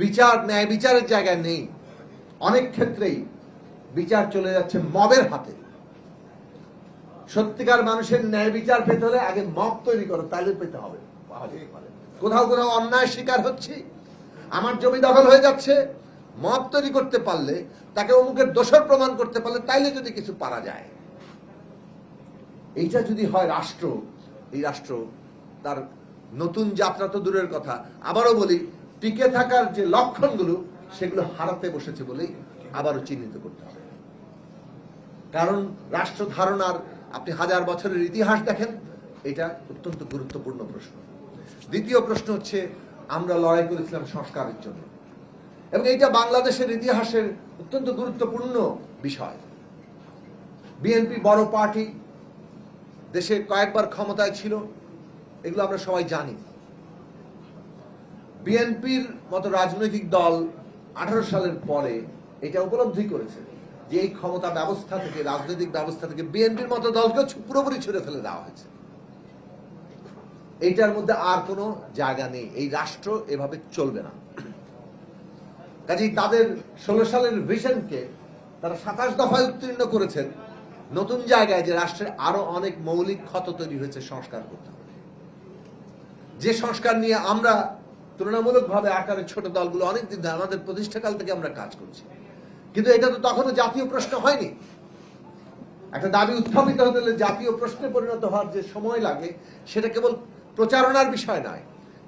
বিচার ন্যায় বিচারের জায়গায় নেই। অনেক ক্ষেত্রেই বিচার চলে যাচ্ছে মবের হাতে। সত্যিকার মানুষের ন্যায় বিচার পেতে হলে আগে মব তৈরি করো, তাহলে পেতে হবে। কোথাও কোথাও অন্যায় শিকার হচ্ছে, আমার জমি দখল হয়ে যাচ্ছে, মব তৈরি করতে পারলে, তাকে অমুকের দোষর প্রমাণ করতে পারলে, তাইলে যদি কিছু পারা যায়। এইটা যদি হয় রাষ্ট্র, এই রাষ্ট্র তার নতুন যাত্রা তো দূরের কথা, আবারও বলি টিকে থাকার যে লক্ষণগুলো সেগুলো হারাতে বসেছে বলেই আবারও চিহ্নিত করতে হবে। কারণ রাষ্ট্র ধারণার আপনি হাজার বছরের ইতিহাস দেখেন, এটা অত্যন্ত গুরুত্বপূর্ণ প্রশ্ন। দ্বিতীয় প্রশ্ন হচ্ছে, আমরা লড়াই করেছিলাম সংস্কারের জন্য, এবং এইটা বাংলাদেশের ইতিহাসের অত্যন্ত গুরুত্বপূর্ণ বিষয়। বিএনপি বড় পার্টি, দেশে কয়েকবার ক্ষমতায় ছিল, এগুলো আমরা সবাই জানি। বিএনপির মতো রাজনৈতিক দল 18 সালের পরে এটা উপলব্ধি করেছে যে এই ক্ষমতা ব্যবস্থা থেকে, রাজনৈতিক ব্যবস্থা থেকে বিএনপির মতো দলকে পুরোপুরি ছুড়ে ফেলে দেওয়া হয়েছে। এইটার মধ্যে আর কোনো জায়গা নেই, এই রাষ্ট্র এভাবে চলবে না। কাজেই তাদের 16 সালের ভিশনকে তারা 27 দফায় উত্তীর্ণ করেছেন নতুন জায়গায়, যে রাষ্ট্রের আরো অনেক মৌলিক ক্ষত তৈরি হয়েছে, সংস্কার করতে হবে। যে সংস্কার নিয়ে আমরা তুলনামূলকভাবে আকারের ছোট দলগুলো অনেকদিন ধরে, আমাদের প্রতিষ্ঠাকাল থেকে আমরা কাজ করছি, কিন্তু এটা তো তখনও জাতীয় প্রশ্ন হয়নি। একটা দাবি উত্থাপিত হতে হলে জাতীয় প্রশ্নে পরিণত হওয়ার যে সময় লাগে, সেটা কেবল প্রচারণার বিষয় নয়,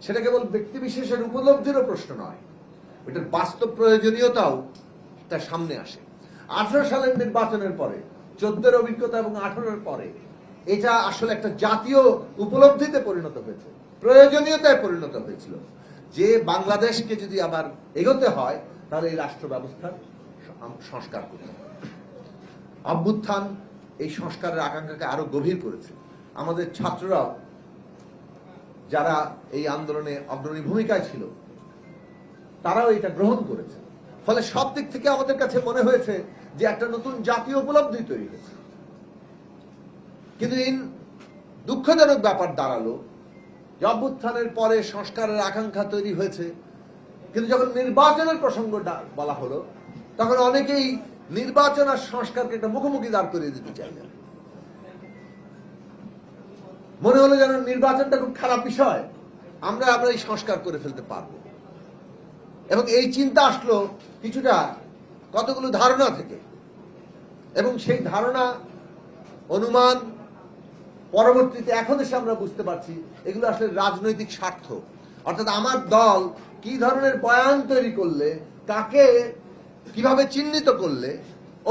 সেটা কেবল ব্যক্তিবিশেষের উপলব্ধিরও প্রশ্ন নয়, এটার বাস্তব প্রয়োজনীয়তাও তার সামনে আসে। 18 সালের নির্বাচনের পরে, 14-এর অভিজ্ঞতা এবং 18-এর পরে এটা আসলে একটা জাতীয় উপলব্ধিতে পরিণত হয়েছে, প্রয়োজনীয়তায় পরিণত হয়েছিল যে বাংলাদেশকে যদি আবার এগোতে হয় তাহলে এই রাষ্ট্র ব্যবস্থার সংস্কার করতে হবে। অভ্যুত্থান এই সংস্কারের আকাঙ্ক্ষাকে আরো গভীর করেছে। আমাদের ছাত্ররাও যারা এই আন্দোলনে অগ্রণী ভূমিকায় ছিল, তারাও এটা গ্রহণ করেছে। ফলে সব দিক থেকে আমাদের কাছে মনে হয়েছে যে একটা নতুন জাতীয় উপলব্ধি তৈরি হয়েছে। কিন্তু এই দুঃখজনক ব্যাপার দাঁড়ালো যে অভ্যুত্থানের পরে সংস্কারের আকাঙ্ক্ষা তৈরি হয়েছে, কিন্তু যখন নির্বাচনের প্রসঙ্গটা বলা হলো, তখন অনেকেই নির্বাচন আর সংস্কারকে একটা মুখোমুখি দাঁড় করিয়ে দিতে চাইলেন। মনে হলো যেন নির্বাচনটা খুব খারাপ বিষয়, আমরা এই সংস্কার করে ফেলতে পারবো। এবং এই চিন্তা আসলো কিছুটা কতগুলো ধারণা থেকে, এবং সেই ধারণা, অনুমান পরবর্তীতে এখন এসে আমরা বুঝতে পারছি এগুলো আসলে রাজনৈতিক স্বার্থ। অর্থাৎ আমার দল কি ধরনের বয়ান তৈরি করলে, কাকে কিভাবে চিহ্নিত করলে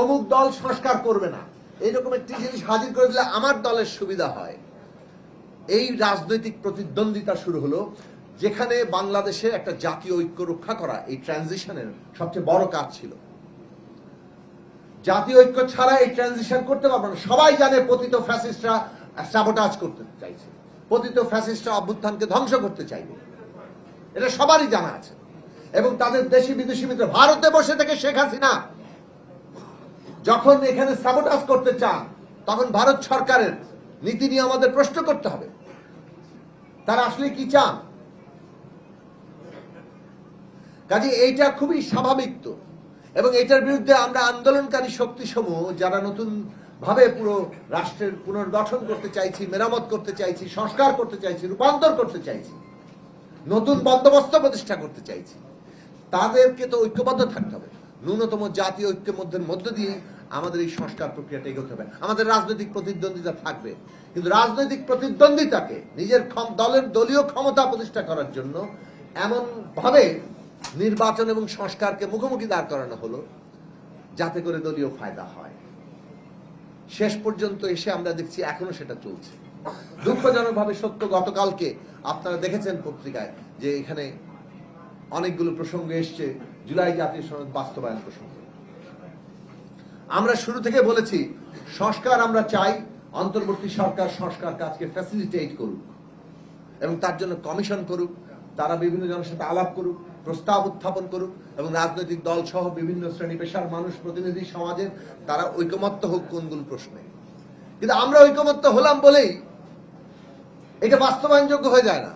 অমুক দল সংস্কার করবে না, এইরকম একটি জিনিস হাজির করে দিলে আমার দলের সুবিধা হয়। এই রাজনৈতিক প্রতিদ্বন্দ্বিতা শুরু হলো, যেখানে বাংলাদেশে একটা জাতীয় ঐক্য রক্ষা করা এই ট্রানজিশনের সবচেয়ে বড় কাজ ছিল। জাতীয় ঐক্য ছাড়া এই ট্রানজিশন করতে পারবে না। সবাই জানে পতিত ফ্যাসিস্টরা সাবোটাজ করতে চাইছে, পতিত ফ্যাসিস্টরা অভ্যুত্থানকে ধ্বংস করতে চাইবে, এটা সবারই জানা আছে। এবং তাদের দেশি বিদেশি মিত্র, ভারতে বসে থেকে শেখ হাসিনা যখন এখানে সাবোটাজ করতে চান, তখন ভারত সরকারের নীতি নিয়ে আমাদের প্রশ্ন করতে হবে, তারা আসলে কি চান। কাজে এইটা খুবই স্বাভাবিক তো, এবং এটার বিরুদ্ধে আমরা আন্দোলনকারী শক্তিসমূহ যারা নতুন ভাবে পুরো রাষ্ট্রের পুনর্গঠন করতে চাইছি, মেরামত করতে চাইছি, সংস্কার করতে চাইছি, রূপান্তর করতে চাইছি, নতুন বন্দোবস্ত প্রতিষ্ঠা করতে চাইছি, তাদেরকে তো ঐক্যবদ্ধ থাকতে হবে। ন্যূনতম জাতীয় ঐক্যের মধ্য দিয়ে আমাদের এই সংস্কার প্রক্রিয়াটা এগোতে হবে। আমাদের রাজনৈতিক প্রতিদ্বন্দ্বিতা থাকবে, কিন্তু রাজনৈতিক প্রতিদ্বন্দ্বিতাকে নিজের দলের দলীয় ক্ষমতা প্রতিষ্ঠা করার জন্য এমন ভাবে নির্বাচন এবং সংস্কারকে মুখোমুখি দাঁড় করানো হলো যাতে করে দলীয় ফায়দা হয়। শেষ পর্যন্ত এসে আমরা দেখছি এখনো সেটা চলছে। দুঃখজনকভাবে সত্য, গতকালকে আপনারা দেখেছেন পত্রিকায় যে এখানে অনেকগুলো প্রসঙ্গ এসছে জুলাই জাতীয় সনদ বাস্তবায়ন প্রসঙ্গ। আমরা শুরু থেকে বলেছি সংস্কার আমরা চাই, অন্তর্বর্তী সরকার সংস্কার কাজকে ফ্যাসিলিটেট করুক এবং তার জন্য কমিশন করুক, তারা বিভিন্ন জনের সাথে আলাপ করুক, প্রস্তাব উত্থাপন করুক, এবং রাজনৈতিক দল সহ বিভিন্ন শ্রেণী পেশার মানুষ, প্রতিনিধি সমাজের তারা ঐকমত্য হোক কোনগুলো প্রশ্নে। কিন্তু আমরা ঐকমত্য হলাম বলেই এটা বাস্তবায়নযোগ্য হয়ে যায় না।